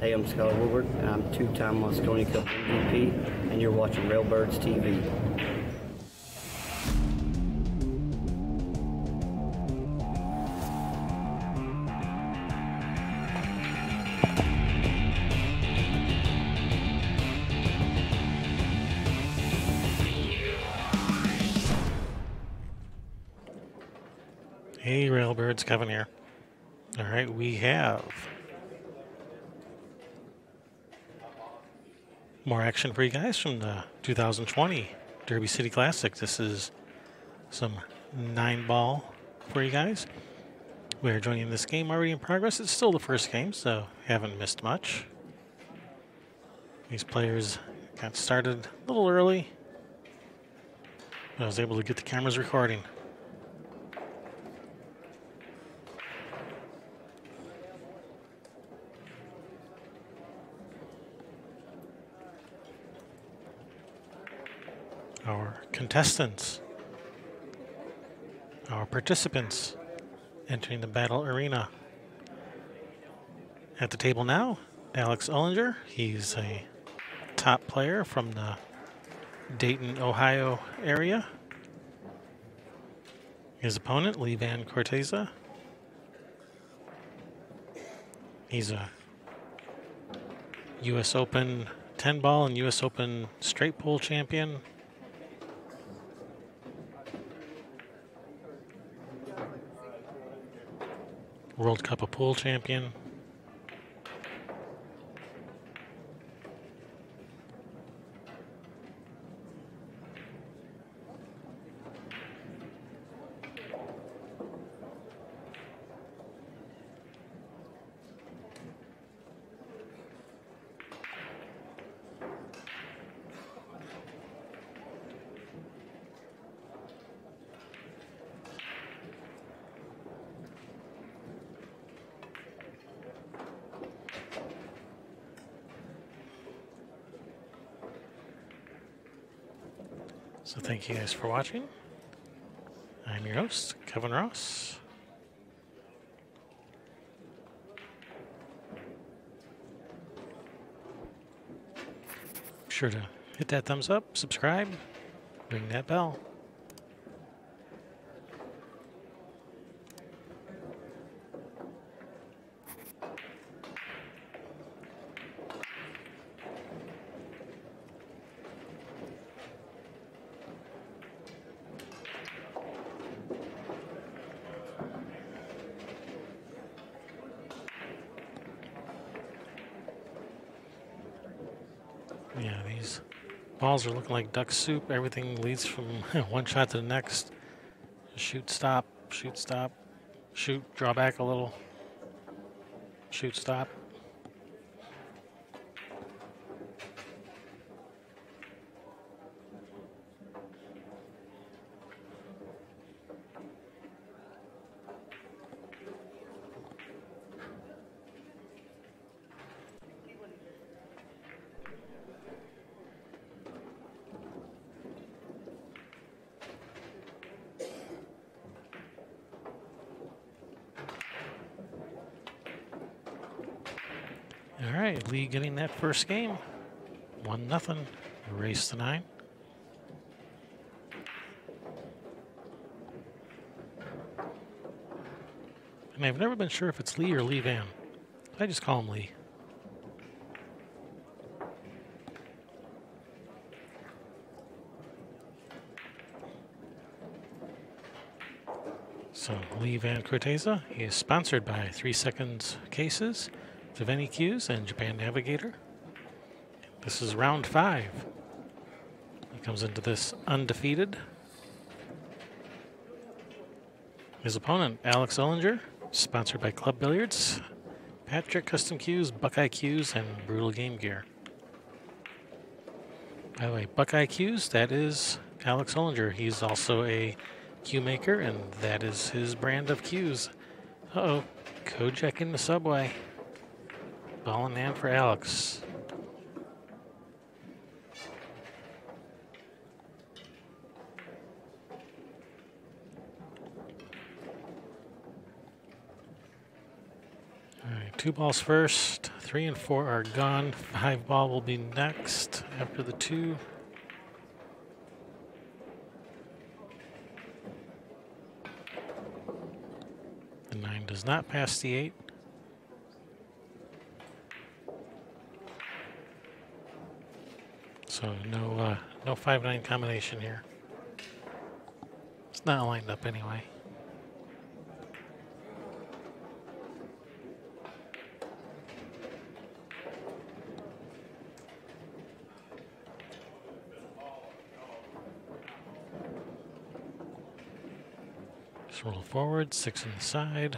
Hey, I'm Skylar Woodward, and I'm two-time Moscone Cup MVP, and you're watching Railbirds TV. Hey, Railbirds, Kevin here. All right, we have more action for you guys from the 2020 Derby City Classic. This is some 9-ball for you guys. We're joining this game already in progress. It's still the first game, so haven't missed much. These players got started a little early. I was able to get the cameras recording. Our contestants, our participants entering the battle arena. At the table now, Alex Olinger. He's a top player from the Dayton, Ohio area. His opponent, Vann Corteza. He's a U.S. Open 10-ball and U.S. Open straight pool champion. World Cup of Pool champion. So thank you guys for watching. I'm your host, Kevin Ross. Be sure to hit that thumbs up, subscribe, ring that bell. Yeah, these balls are looking like duck soup. Everything leads from one shot to the next. Shoot, stop, shoot, draw back a little, shoot, stop. All right, Lee getting that first game. 1-0, race to 9. And I've never been sure if it's Lee or Vann. I just call him Lee. So Vann Corteza, he is sponsored by 3 Seconds Cases, the Vann EQs, and Japan Navigator. This is round 5. He comes into this undefeated. His opponent, Alex Olinger, sponsored by Club Billiards, Patrick Custom Cues, Buckeye Cues, and Brutal Game Gear. By the way, Buckeye Cues, that is Alex Olinger. He's also a cue maker, and that is his brand of cues. Uh-oh, Kojak in the subway. Ball in hand for Alex. All right, 2 balls first, 3 and 4 are gone. 5 ball will be next after the 2. The 9 does not pass the 8. So no 5-9 combination here. It's not lined up anyway. Just roll forward, 6 inside.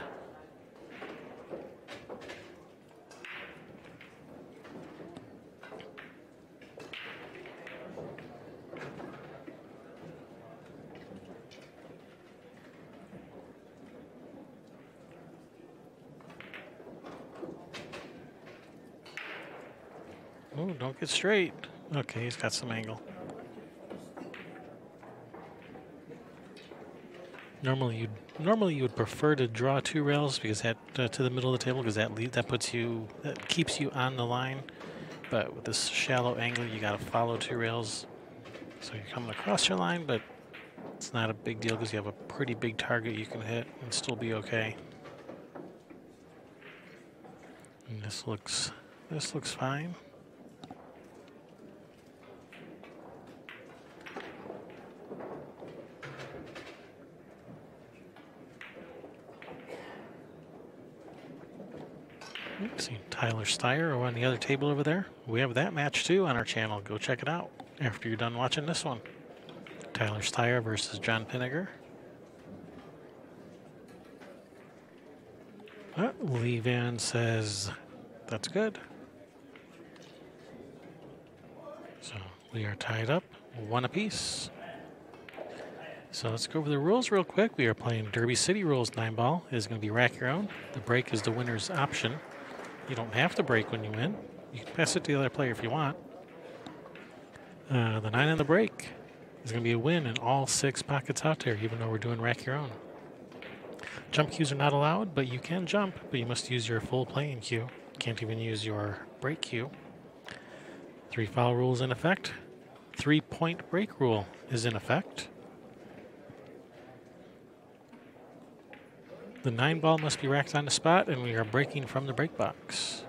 Oh, don't get straight. Okay, he's got some angle. Normally you would prefer to draw 2 rails because that to the middle of the table because that keeps you on the line. But with this shallow angle, you got to follow 2 rails. So you're coming across your line, but it's not a big deal because you have a pretty big target you can hit and still be okay. And this looks fine. See Tyler Steyer over on the other table over there. We have that match too on our channel. Go check it out after you're done watching this one. Tyler Steyer versus John Pinniger. Lee Vann says that's good. So we are tied up 1 apiece. So let's go over the rules real quick. We are playing Derby City rules. 9 ball is going to be rack your own. The break is the winner's option. You don't have to break when you win. You can pass it to the other player if you want. The 9 on the break is going to be a win in all 6 pockets out there, even though we're doing rack your own. Jump cues are not allowed, but you can jump, but you must use your full playing cue. Can't even use your break cue. 3 foul rules in effect. 3-point break rule is in effect. The 9 ball must be racked on the spot, and we are breaking from the break box.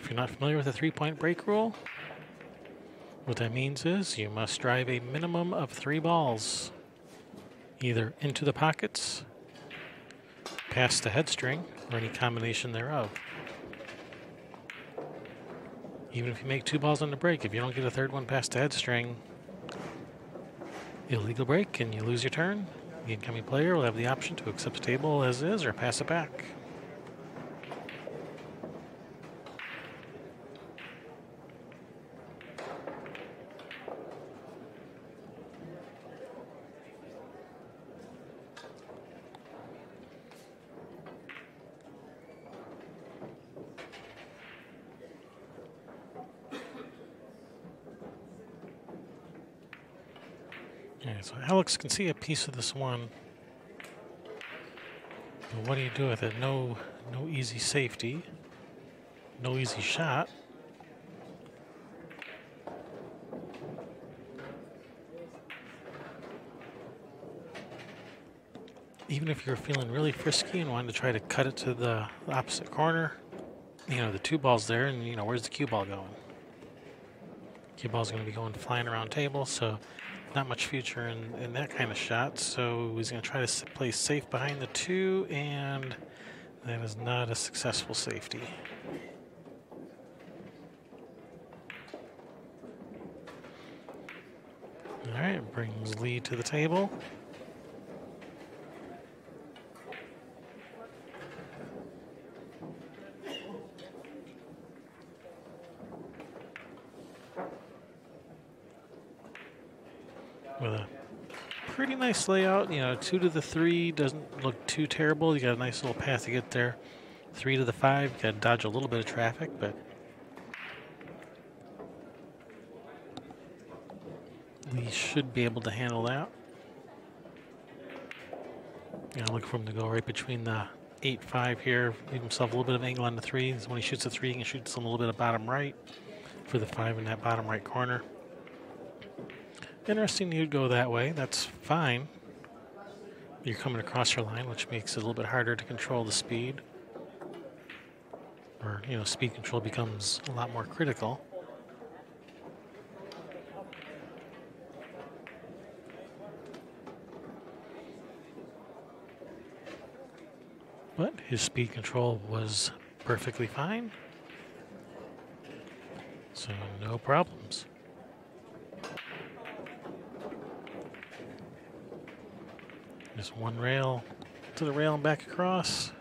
If you're not familiar with the 3-point break rule, what that means is you must drive a minimum of 3 balls, either into the pockets, past the head string, or any combination thereof. Even if you make 2 balls on the break, if you don't get a 3rd one past the head string, illegal break and you lose your turn. The incoming player will have the option to accept the table as is or pass it back. Okay, so Alex can see a piece of this one. But what do you do with it? No easy safety. No easy shot. Even if you're feeling really frisky and wanting to try to cut it to the opposite corner, you know, the 2 balls there, and you know, where's the cue ball going? Cue ball's going to be going flying around table, so not much future in that kind of shot. So he's going to try to play safe behind the 2, and that is not a successful safety. All right, brings Lee to the table. With a pretty nice layout, you know, 2 to the 3 doesn't look too terrible. You got a nice little path to get there. 3 to the 5, you got to dodge a little bit of traffic, but we should be able to handle that. You know, look for him to go right between the 8-5 here. Leave himself a little bit of angle on the 3. When he shoots the 3, he can shoot some a little bit of bottom right for the 5 in that bottom right corner. Interesting you'd go that way. That's fine. You're coming across your line, which makes it a little bit harder to control the speed. Or, you know, speed control becomes a lot more critical. But his speed control was perfectly fine. So no problems. Just one rail to the rail and back across.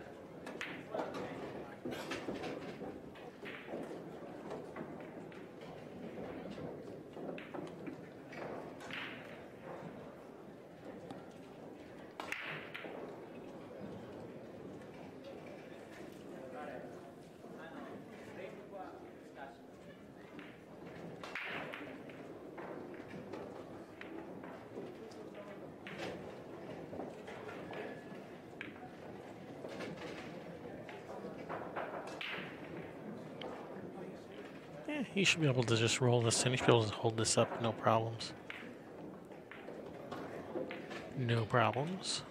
He should be able to just roll this in. He should be able to hold this up, no problems. No problems.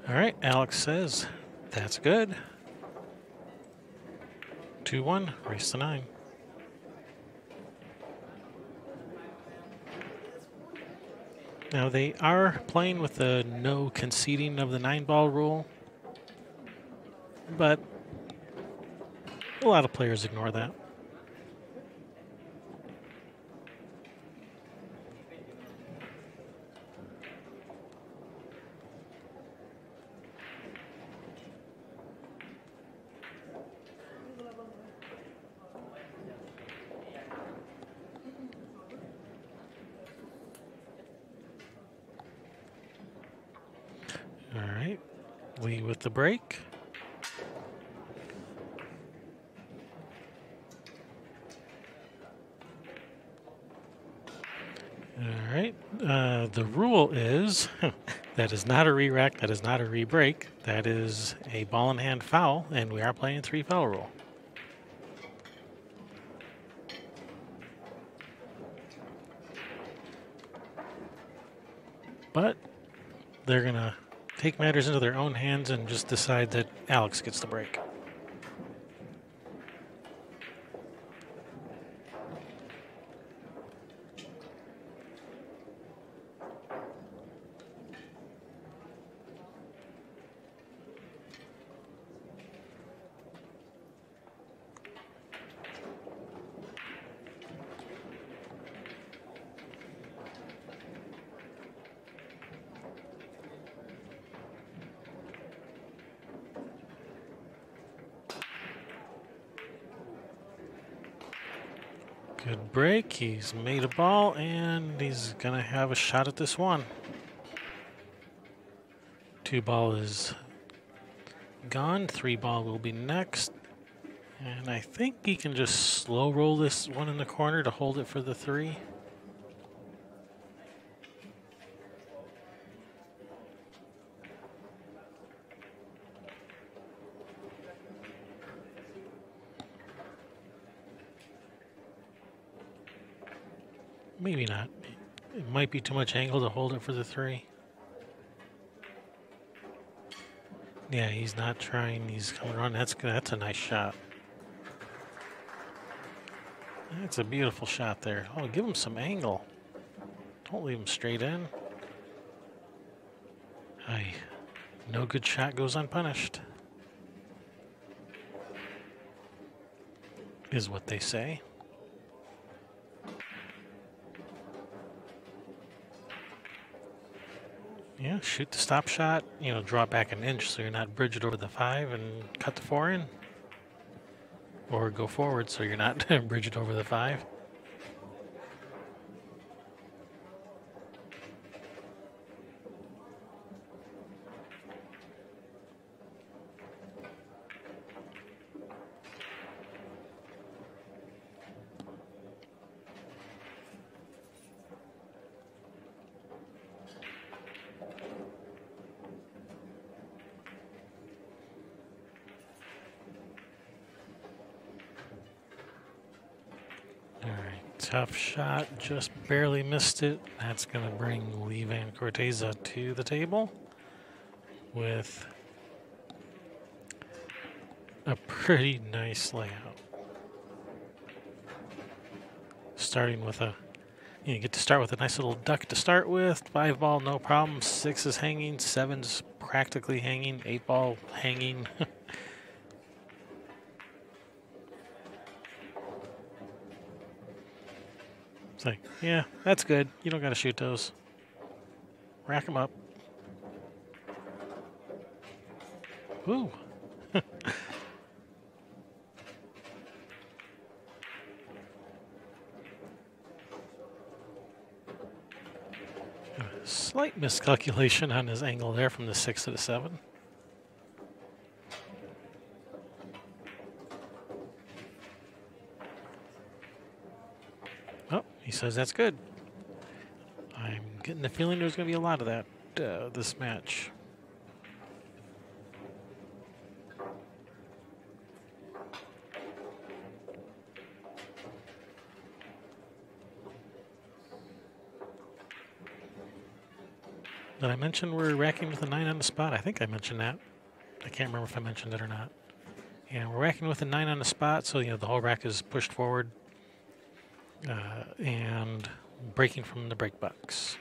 All right, Alex says that's good. 2-1, race to 9. Now they are playing with the no conceding of the 9-ball rule, but a lot of players ignore that. All right, Lee with the break. All right, the rule is that is not a re-rack, that is not a re-break, that is a ball in hand foul, and we are playing 3-foul rule. But they're going to take matters into their own hands and just decide that Alex gets the break. Good break. He's made a ball, and he's going to have a shot at this one. 2-ball is gone. 3-ball will be next. And I think he can just slow roll this one in the corner to hold it for the 3. Maybe not. It might be too much angle to hold it for the 3. Yeah, he's not trying. He's coming around. That's a nice shot. That's a beautiful shot there. Oh, give him some angle. Don't leave him straight in. Aye. No good shot goes unpunished, is what they say. Yeah, shoot the stop shot, you know, draw back an inch so you're not bridged over the 5 and cut the 4 in. Or go forward so you're not bridged over the 5. Tough shot, just barely missed it. That's going to bring Vann Corteza to the table with a pretty nice layout. Starting with you get to start with a nice little duck to start with. 5 ball, no problem. 6 is hanging. 7's practically hanging. 8 ball hanging. It's like, yeah, that's good. You don't got to shoot those. Rack them up. Ooh. Slight miscalculation on his angle there from the 6 to the 7. Oh, he says that's good. I'm getting the feeling there's going to be a lot of that this match. Did I mention we're racking with a 9 on the spot? I think I mentioned that. I can't remember if I mentioned it or not. Yeah, we're racking with a 9 on the spot, so the whole rack is pushed forward and breaking from the break box.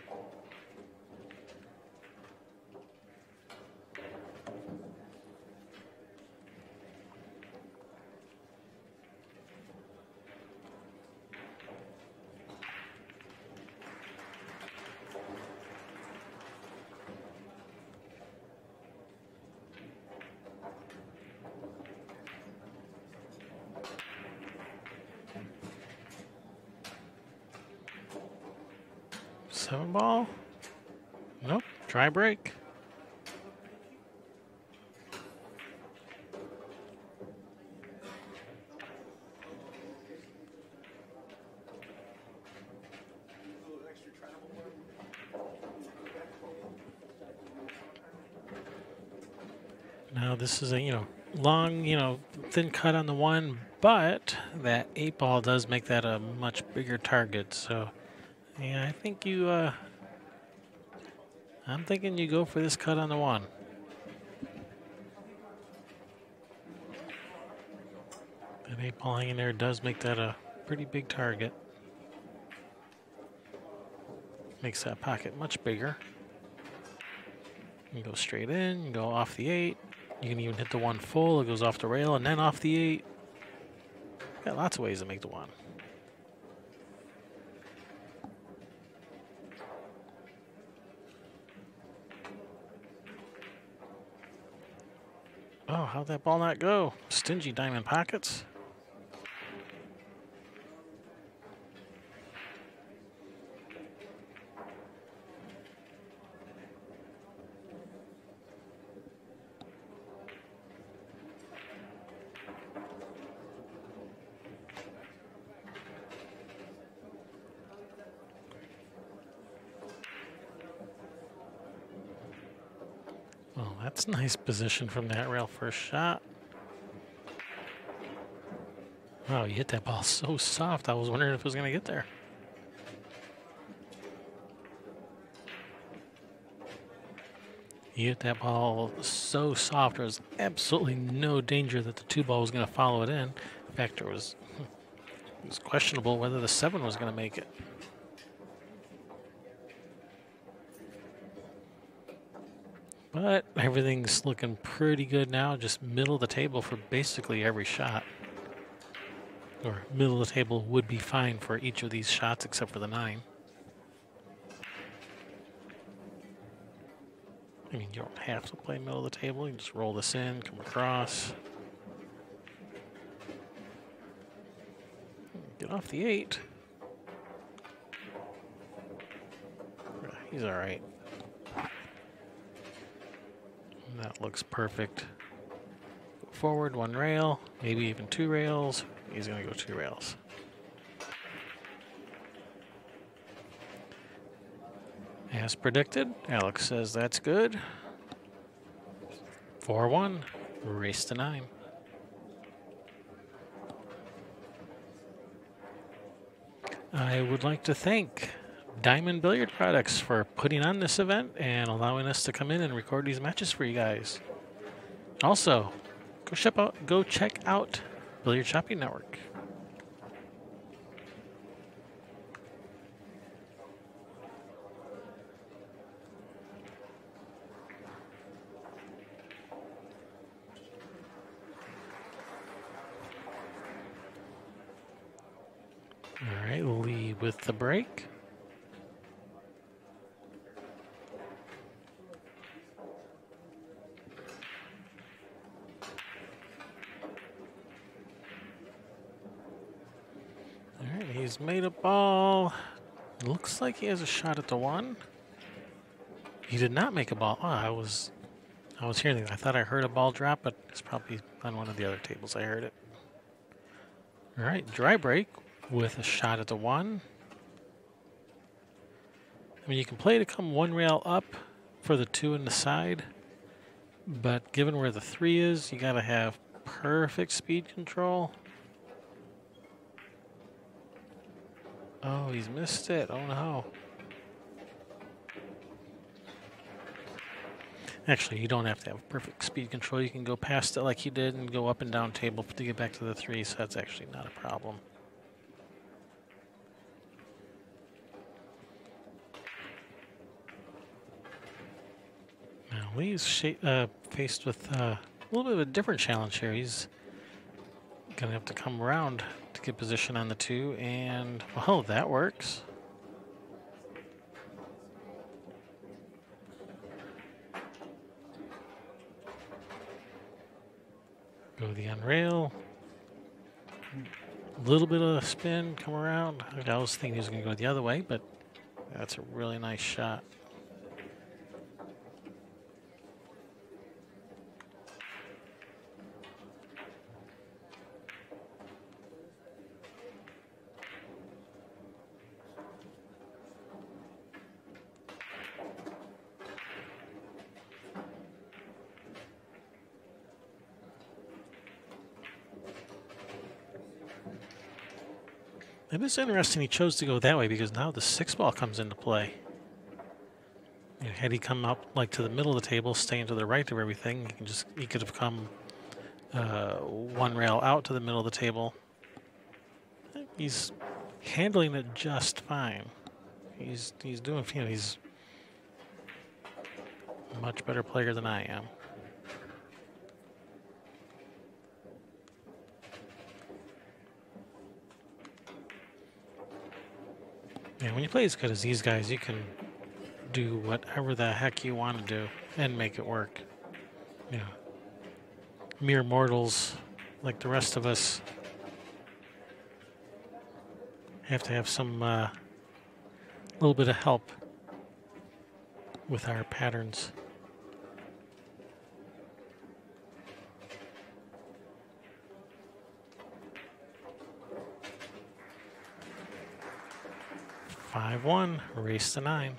Seven ball. Nope. Try break. Now this is a long thin cut on the 1, but that 8 ball does make that a much bigger target. So yeah, I think I'm thinking you go for this cut on the 1. That 8 ball hanging there does make that a pretty big target. Makes that pocket much bigger. You can go straight in, you go off the 8. You can even hit the 1 full, it goes off the rail and then off the 8. Got lots of ways to make the 1. Oh, how'd that ball not go? Stingy diamond pockets. Oh, that's nice position from that rail first shot. Wow, you hit that ball so soft. I was wondering if it was going to get there. You hit that ball so soft, there was absolutely no danger that the 2 ball was going to follow it in. In fact, it was questionable whether the 7 was going to make it. But everything's looking pretty good now, just middle of the table for basically every shot. Or middle of the table would be fine for each of these shots except for the 9. I mean, you don't have to play middle of the table. You can just roll this in, come across. Get off the 8. He's all right. That looks perfect. Forward 1 rail, maybe even 2 rails. He's going to go 2 rails. As predicted, Alex says that's good. 4-1, race to 9. I would like to thank Diamond Billiard Products for putting on this event and allowing us to come in and record these matches for you guys. Also, go check out Billiard Shopping Network. All right, Lee with the break. All right, he's made a ball. Looks like he has a shot at the one. He did not make a ball. Oh, I was hearing that. I thought I heard a ball drop, but it's probably on one of the other tables I heard it. All right, dry break with a shot at the one. I mean, you can play to come one rail up for the two in the side, but given where the three is, you got to have perfect speed control. Oh, he's missed it. Oh, no. Actually, you don't have to have perfect speed control. You can go past it like he did and go up and down table to get back to the three, so that's actually not a problem. Now, Lee's faced with a little bit of a different challenge here. He's going to have to come around to get position on the two, and, well, that works. Go the unrail. A little bit of a spin, come around. I was thinking he was going to go the other way, but that's a really nice shot. It is interesting he chose to go that way because now the 6-ball comes into play. You know, had he come up like to the middle of the table, staying to the right of everything, he could have come one rail out to the middle of the table. He's handling it just fine. He's doing, you know, he's a much better player than I am. Yeah, when you play as good as these guys, you can do whatever the heck you want to do and make it work. You know, mere mortals like the rest of us have to have some little bit of help with our patterns. (5-1), race to 9.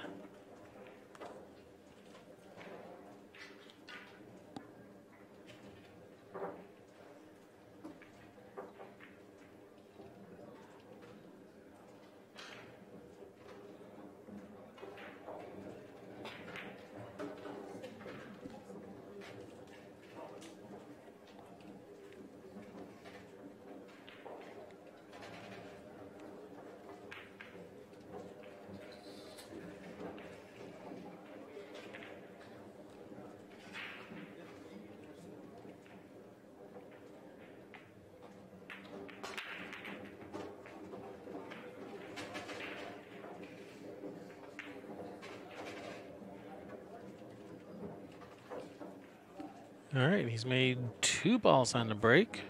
All right, he's made 2 balls on the break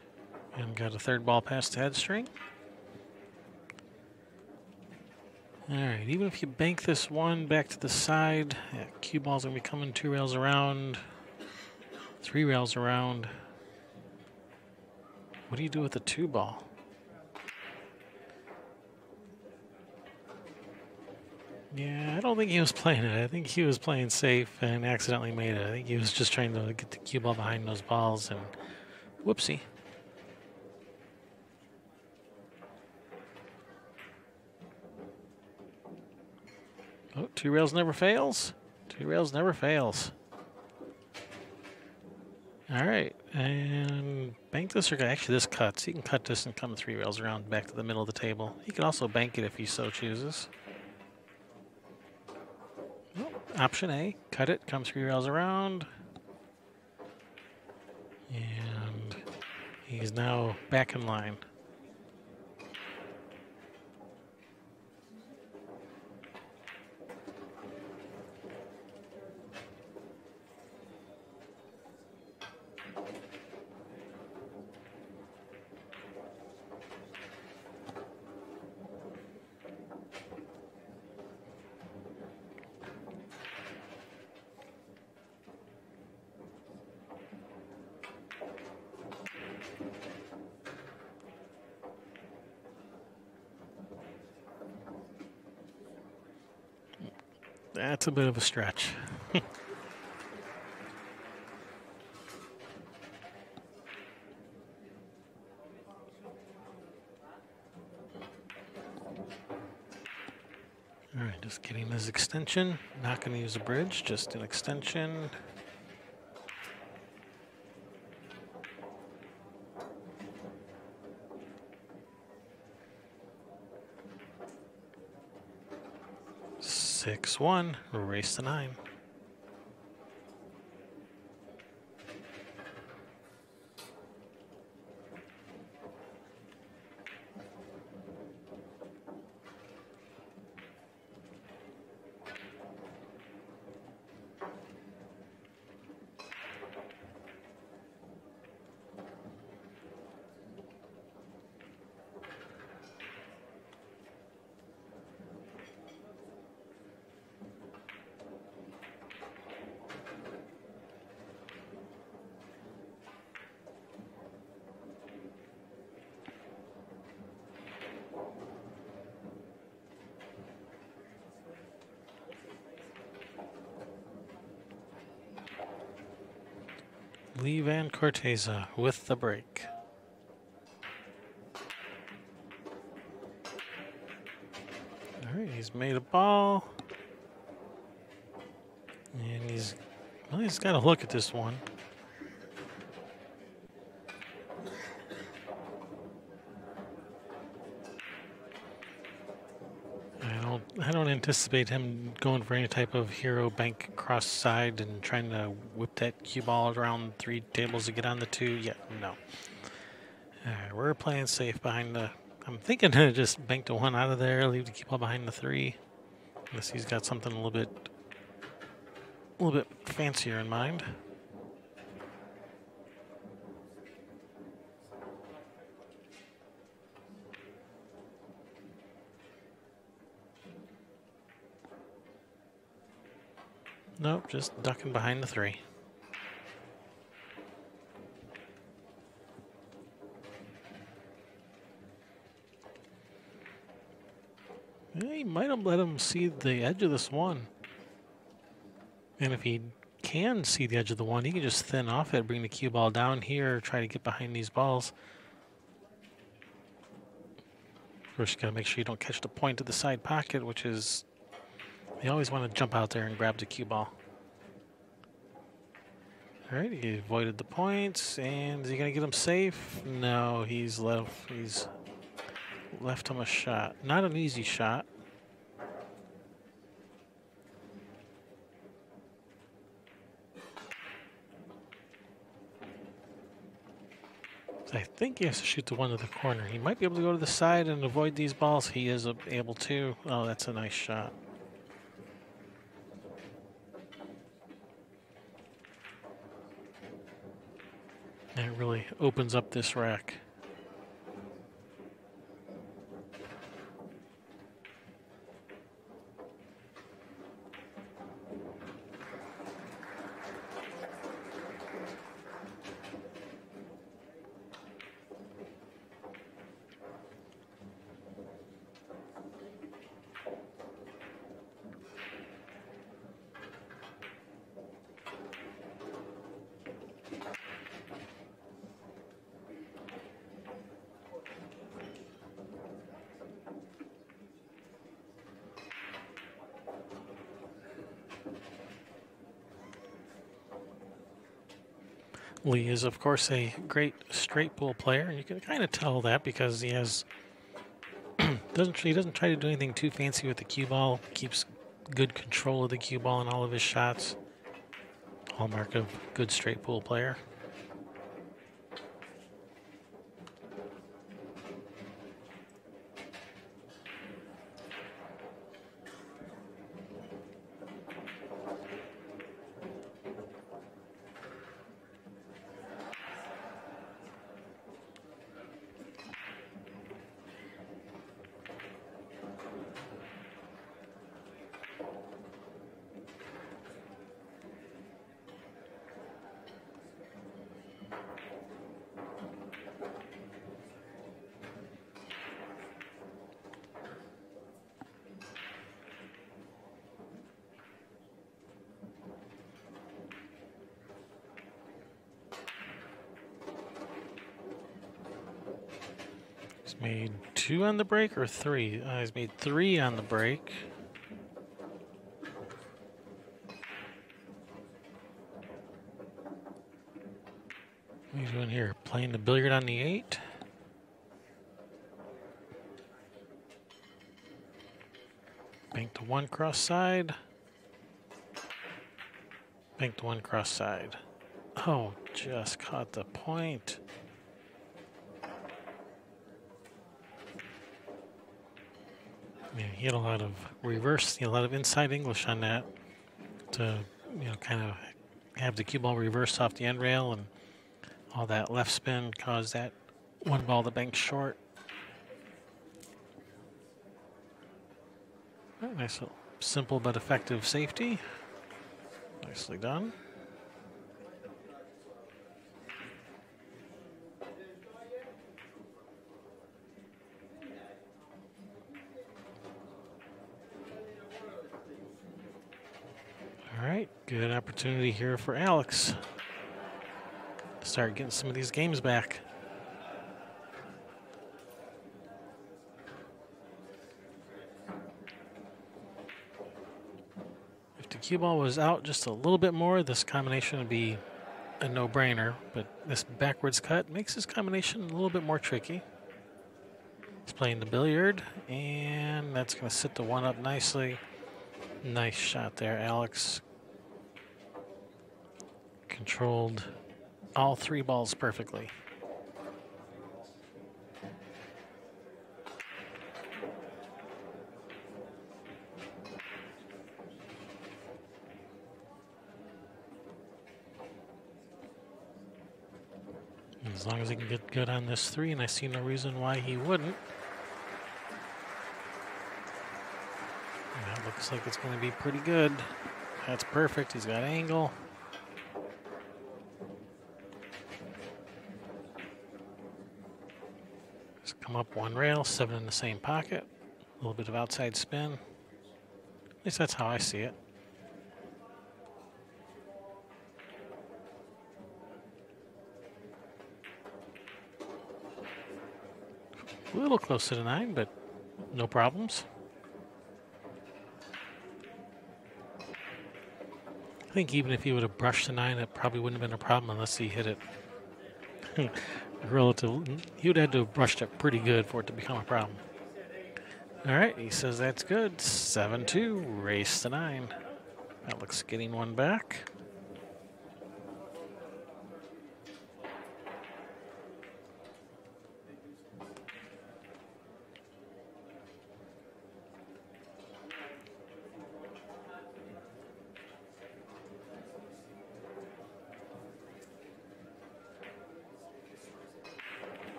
and got a 3rd ball past the head string. All right, even if you bank this one back to the side, yeah, cue ball's gonna be coming 2 rails around, 3 rails around. What do you do with the 2 ball? Yeah, I don't think he was playing it. I think he was playing safe and accidentally made it. I think he was just trying to get the cue ball behind those balls, and whoopsie. Oh, 2 rails never fails. 2 rails never fails. All right, and bank this or actually this cuts. You can cut this and come 3 rails around back to the middle of the table. You can also bank it if you so chooses. Oh, option A, cut it, come 3 rails around. And he's now back in line. That's a bit of a stretch. All right, just getting his extension. Not going to use a bridge, just an extension. Six, 1, race to 9. Vann Corteza with the break. All right, he's made a ball. And he's got to look at this one. I don't anticipate him going for any type of hero bank cross side and trying to whip that cue ball around 3 tables to get on the 2. Yeah, no. All right, we're playing safe behind the. I'm thinking to just bank the 1 out of there, leave the cue ball behind the 3, unless he's got something a little bit fancier in mind. Nope, just ducking behind the 3. Yeah, he might have let him see the edge of this 1. And if he can see the edge of the 1, he can just thin off it, bring the cue ball down here, try to get behind these balls. Of course, you gotta make sure you don't catch the point of the side pocket, which is, you always want to jump out there and grab the cue ball. All right, he avoided the points, and is he gonna get him safe? No, he's left him a shot. Not an easy shot. I think he has to shoot the 1 to the corner. He might be able to go to the side and avoid these balls. He is able to. Oh, that's a nice shot. And it really opens up this rack. Lee is, of course, a great straight pool player, and you can kind of tell that because he has he doesn't try to do anything too fancy with the cue ball. Keeps good control of the cue ball in all of his shots. Hallmark of good straight pool player. He's made 2 on the break or 3? He's made 3 on the break. What are you doing here? Playing the billiard on the 8? Bank to 1 cross side. Bank to 1 cross side. Oh, just caught the point. Yeah, he had a lot of reverse, a lot of inside English on that to, kind of have the cue ball reversed off the end rail, and all that left spin caused that one ball to bank short. Oh, nice little simple but effective safety. Nicely done. All right, good opportunity here for Alex to start getting some of these games back. If the cue ball was out just a little bit more, this combination would be a no-brainer, but this backwards cut makes this combination a little bit more tricky. He's playing the billiard, and that's going to sit the 1 up nicely. Nice shot there, Alex. Controlled all 3 balls perfectly. As long as he can get good on this 3, and I see no reason why he wouldn't. That looks like it's going to be pretty good. That's perfect. He's got angle. Just come up 1 rail, 7 in the same pocket. A little bit of outside spin. At least that's how I see it. A little close to the 9, but no problems. I think even if he would have brushed the 9, it probably wouldn't have been a problem unless he hit it relative. He would have had to have brushed it pretty good for it to become a problem. All right, he says that's good. 7-2, race to 9. Alex getting 1 back.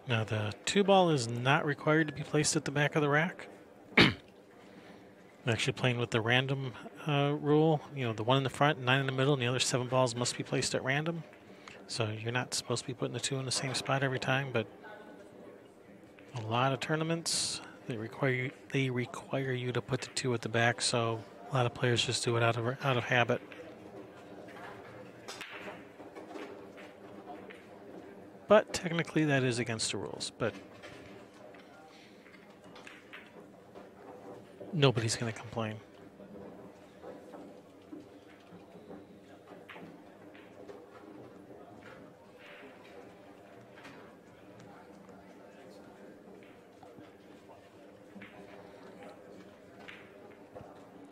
Now the 2 ball is not required to be placed at the back of the rack. I'm actually playing with the random rule. The 1 in the front, 9 in the middle, and the other 7 balls must be placed at random. So you're not supposed to be putting the 2 in the same spot every time, but a lot of tournaments, they require you to put the 2 at the back, so a lot of players just do it out of habit. But technically that is against the rules. But nobody's going to complain.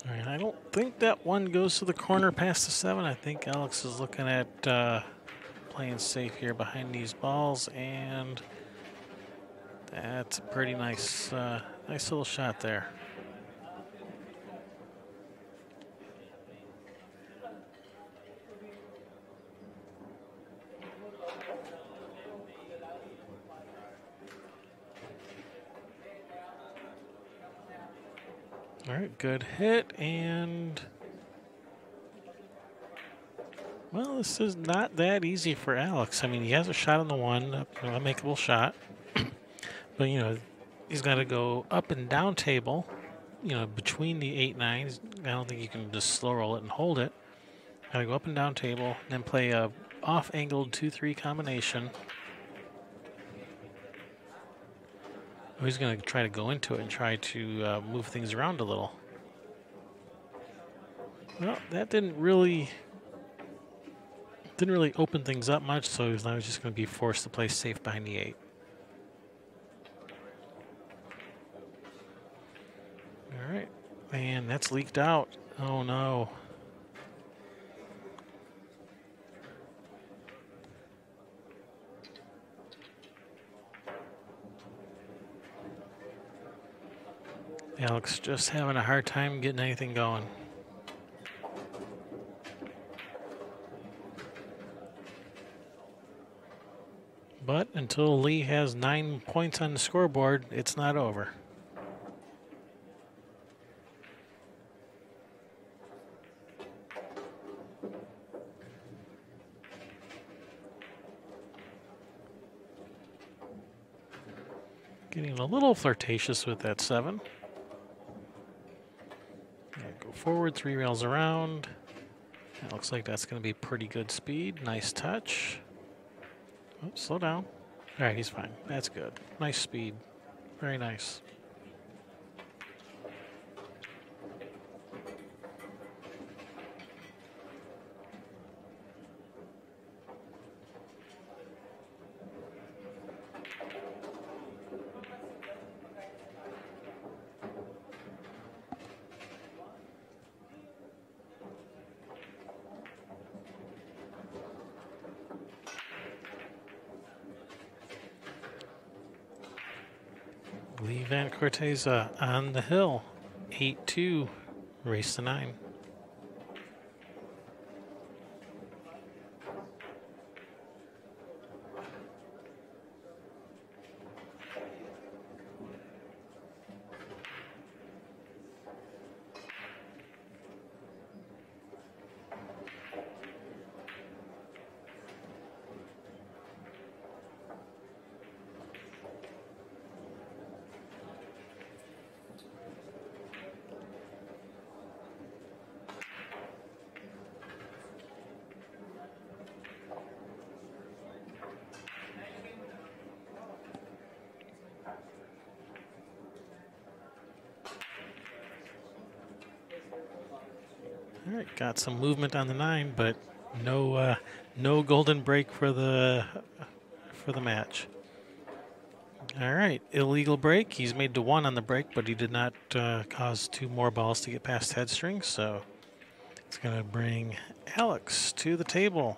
All right, I don't think that one goes to the corner past the 7. I think Alex is looking at playing safe here behind these balls, and that's a pretty nice, nice little shot there. All right, good hit, and well, this is not that easy for Alex. I mean, he has a shot on the 1, a makeable shot, but you know, he's got to go up and down table, you know, between the 8-9s. I don't think you can just slow roll it and hold it. Got to go up and down table, then play a off-angled 2-3 combination. Oh, he's going to try to go into it and try to move things around a little. Well, that didn't really open things up much, so he's now just going to be forced to play safe behind the 8. All right, man, that's leaked out. Oh no. Alex just having a hard time getting anything going. But until Lee has 9 points on the scoreboard, it's not over. Getting a little flirtatious with that 7. Go forward, 3 rails around. That looks like that's going to be pretty good speed. Nice touch. Oh, slow down. All right, he's fine. That's good. Nice speed. Very nice. Lee Vann Corteza on the hill. 8-2, race to 9. All right, got some movement on the 9, but no no golden break for the match. All right, illegal break. He's made to 1 on the break, but he did not cause 2 more balls to get past head string, so it's going to bring Alex to the table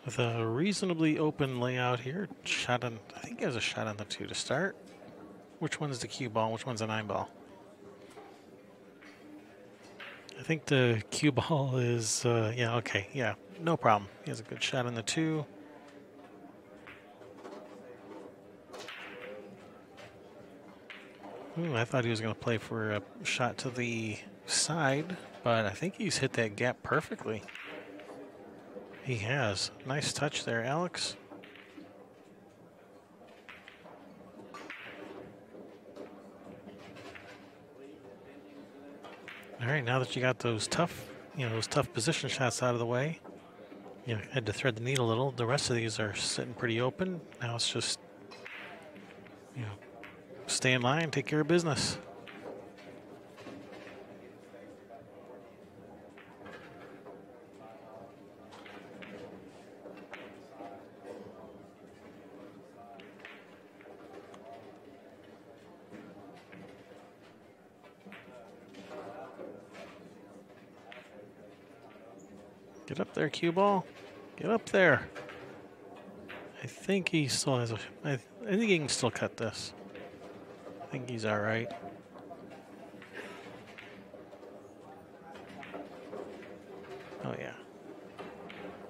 with a reasonably open layout here. Shot on, I think he has a shot on the 2 to start. Which one's the cue ball? Which one's a 9 ball? I think the cue ball is, yeah, okay, yeah, no problem. He has a good shot on the 2. Ooh, I thought he was going to play for a shot to the side, but I think he's hit that gap perfectly. He has. Nice touch there, Alex. All right, now that you got those tough, those tough position shots out of the way, had to thread the needle a little. The rest of these are sitting pretty open. Now it's just, stay in line, take care of business. Get up there, cue ball. Get up there. I think he still has a... I think he can still cut this. I think he's all right. Oh, yeah.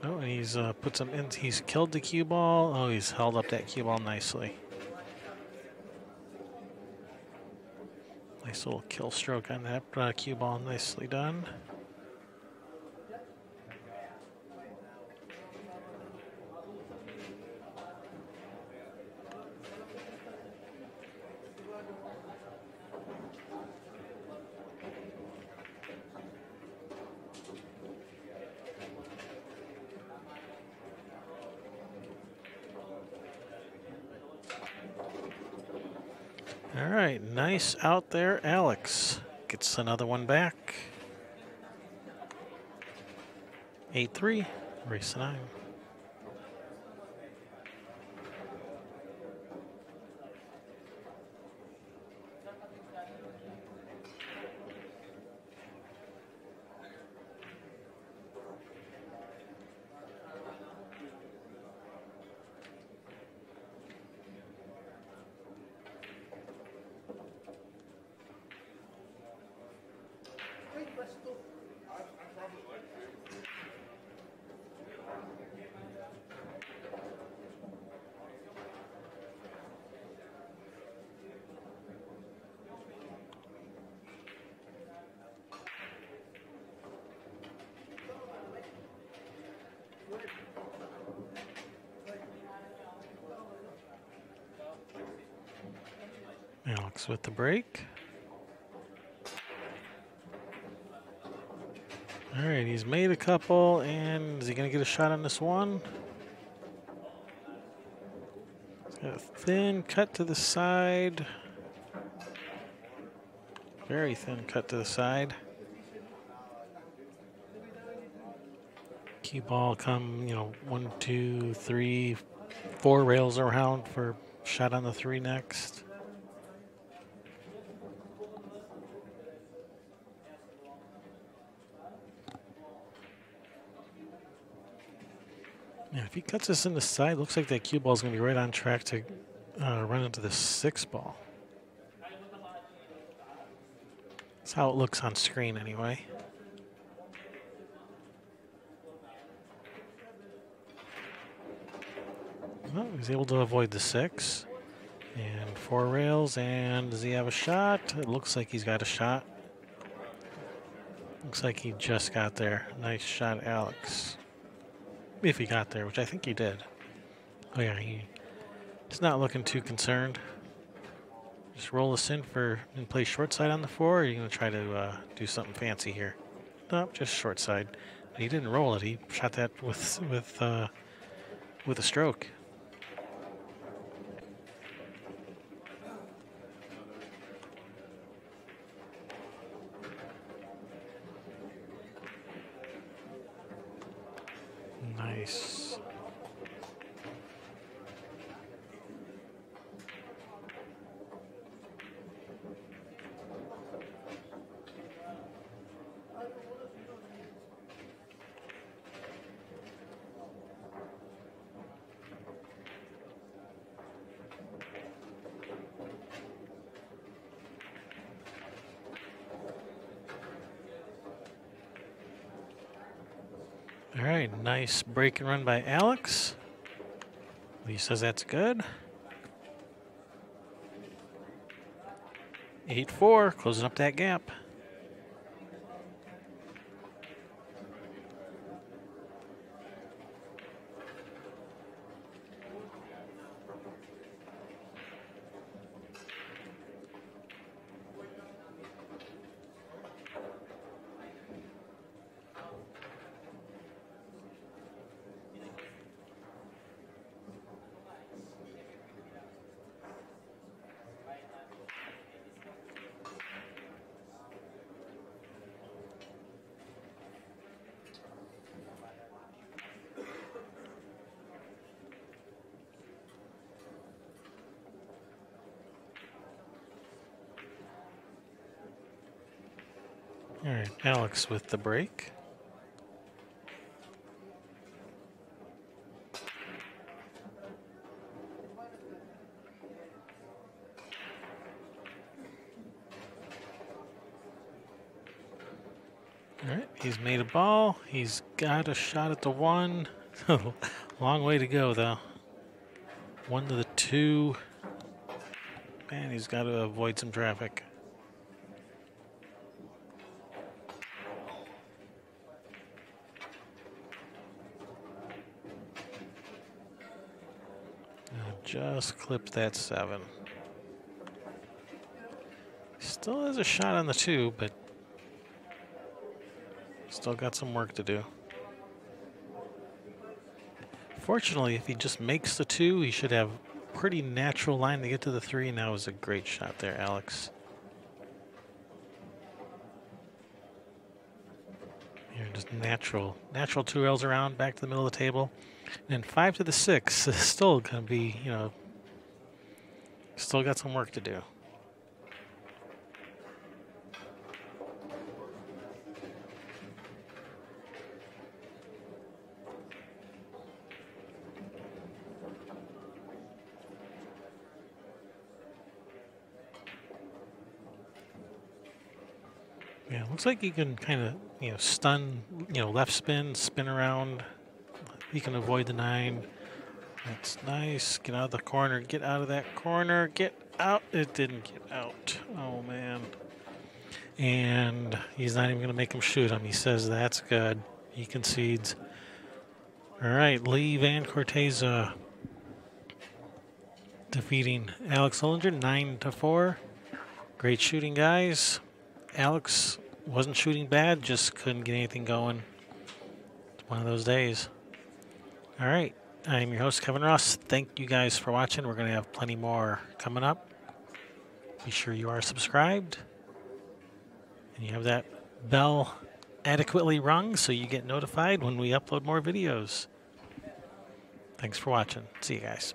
Oh, and he's put some in. He's killed the cue ball. Oh, he's held up that cue ball nicely. Nice little kill stroke on that cue ball. Nicely done. All right, nice out there, Alex. Gets another one back. 8-3, race 9. Alex with the break. All right, he's made a couple, and is he going to get a shot on this one? He's got a thin cut to the side. Very thin cut to the side. Cue ball come, 1, 2, 3, 4 rails around for shot on the 3 next. Yeah, if he cuts this in the side, looks like that cue ball is going to be right on track to run into the 6 ball. That's how it looks on screen anyway. Well, he's able to avoid the 6. And 4 rails, and does he have a shot? It looks like he's got a shot. Looks like he just got there. Nice shot, Alex. If he got there, which I think he did. Oh yeah, he's not looking too concerned. Just roll this in and play short side on the 4, or are you going to try to do something fancy here? Nope, just short side. But he didn't roll it. He shot that with a stroke. Nice. All right, nice break and run by Alex. Lee says that's good. 8-4, closing up that gap. All right, Alex with the break. All right, he's made a ball. He's got a shot at the 1. Long way to go, though. 1 to the 2. Man, he's got to avoid some traffic. Just clipped that 7. Still has a shot on the 2, but still got some work to do. Fortunately, if he just makes the 2, he should have a pretty natural line to get to the 3. And that was a great shot there, Alex. Here, just natural 2 rails around, back to the middle of the table. And 5 to the 6 is still going to be, you know, still got some work to do. Yeah, looks like he can kind of, you know, stun, you know, left spin, spin around. He can avoid the 9. That's nice. Get out of the corner. Get out of that corner. Get out. It didn't get out. Oh, man. And he's not even going to make him shoot him. He says that's good. He concedes. All right, Lee Vann Corteza defeating Alex Olinger 9-4. Great shooting, guys. Alex wasn't shooting bad, just couldn't get anything going. It's one of those days. All right, I'm your host, Kevin Ross. Thank you guys for watching. We're going to have plenty more coming up. Be sure you are subscribed. And you have that bell adequately rung so you get notified when we upload more videos. Thanks for watching. See you guys.